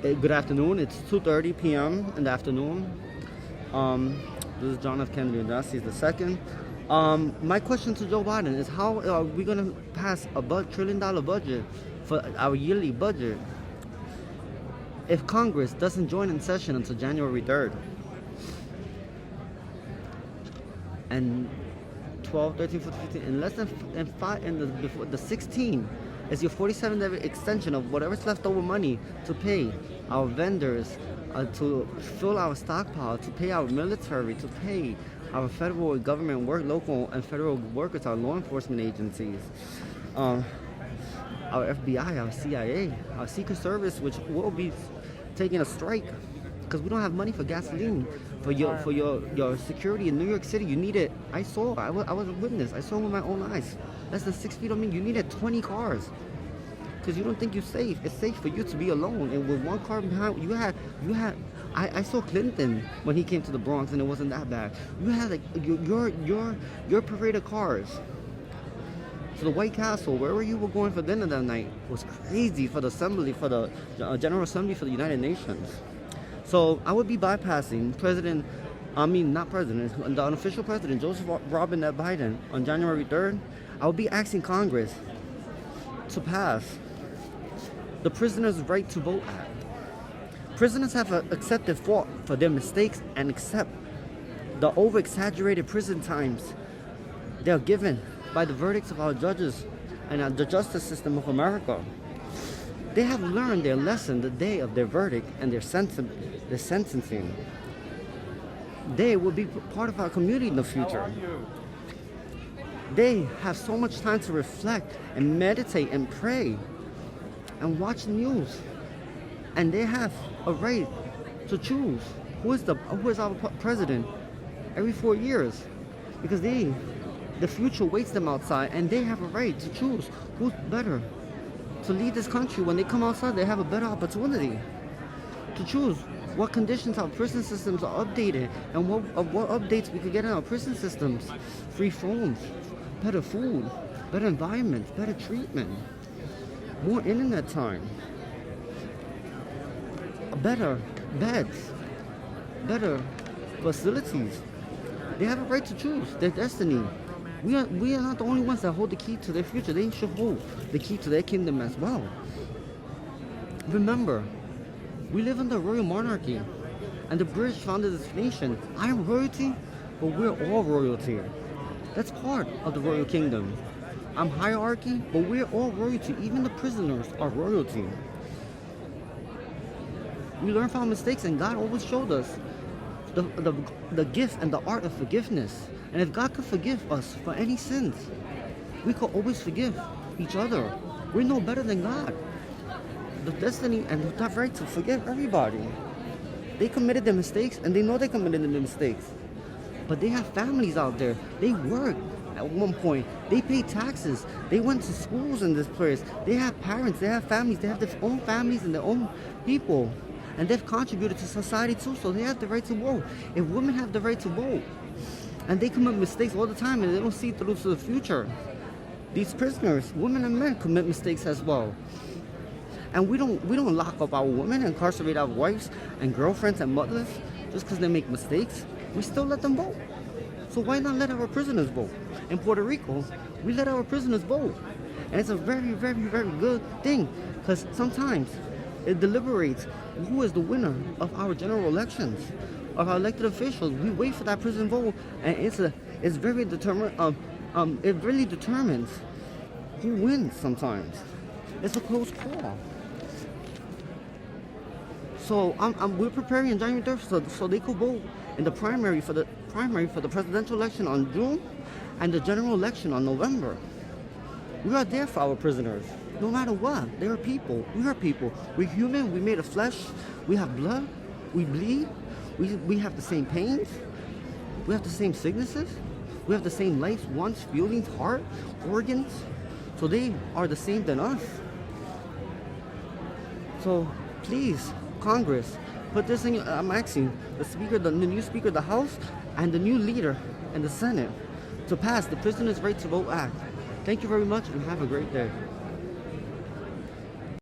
Good afternoon. It's 2:30 p.m. in the afternoon. This is John F. Kennedy United the second. My question to Joe Biden is, how are we going to pass a trillion-dollar budget for our yearly budget if Congress doesn't join in session until January 3rd? And 12, 13, 14, 15, in less than before the 16 is your 47-day extension of whatever's left over money to pay our vendors, to fill our stockpile, to pay our military, to pay our federal government local and federal workers, our law enforcement agencies, our FBI, our CIA, our Secret Service, which will be taking a strike because we don't have money for gasoline for your security in New York City. You need it. I was a witness. I saw with my own eyes. Less than 6 feet of me. You needed 20 cars because you don't think you're safe. It's safe for you to be alone and with one car behind. I saw Clinton when he came to the Bronx and it wasn't that bad. You had like your parade of cars. So the White Castle, wherever you were going for dinner that night, was crazy for the assembly, for the General Assembly for the United Nations. So I would be bypassing the unofficial president, Joseph Robinette Biden, on January 3rd. I would be asking Congress to pass the Prisoners' Right to Vote Act. Prisoners have accepted fault for their mistakes and accept the over-exaggerated prison times they are given by the verdicts of our judges and the justice system of America. They have learned their lesson the day of their verdict and their sentencing. They will be part of our community in the future. They have so much time to reflect and meditate and pray and watch the news. And they have a right to choose who is our president every 4 years. Because the future waits them outside and they have a right to choose who's better to lead this country. When they come outside, they have a better opportunity to choose what conditions our prison systems are updated and what updates we could get in our prison systems. Free phones, better food, better environments, better treatment, more internet time, better beds, better facilities. They have a right to choose their destiny. We are not the only ones that hold the key to their future. They should hold the key to their kingdom as well. Remember, we live in the royal monarchy, and the British founded this nation. I am royalty, but we're all royalty. That's part of the royal kingdom. I'm hierarchy, but we're all royalty. Even the prisoners are royalty. We learn from our mistakes, and God always showed us the gift and the art of forgiveness. And if God could forgive us for any sins, we could always forgive each other. We're no better than God. The destiny and the right to forgive everybody. They committed their mistakes and they know they committed their mistakes. But they have families out there. They work at one point. They pay taxes. They went to schools in this place. They have parents. They have families. They have their own families and their own people. And they've contributed to society too, so they have the right to vote. If women have the right to vote, and they commit mistakes all the time and they don't see through to the future, these prisoners, women and men, commit mistakes as well. And we don't lock up our women, incarcerate our wives and girlfriends and mothers just because they make mistakes. We still let them vote. So why not let our prisoners vote? In Puerto Rico, we let our prisoners vote. And it's a very, very, very good thing, because sometimes it deliberates who is the winner of our general elections, of our elected officials. We wait for that prison vote, and it's very determined. It really determines who wins. Sometimes it's a close call. So we're preparing in January 3rd so they could vote in the primary for the presidential election on June, and the general election on November. We are there for our prisoners, no matter what. They are people. We are people. We're human. We made of flesh. We have blood. We bleed. We have the same pains. We have the same sicknesses. We have the same life, wants, feelings, heart, organs. So they are the same than us. So please, Congress, put this in. I'm asking the speaker, the new speaker of the House, and the new leader in the Senate to pass the Prisoners' Right to Vote Act. Thank you very much and have a great day.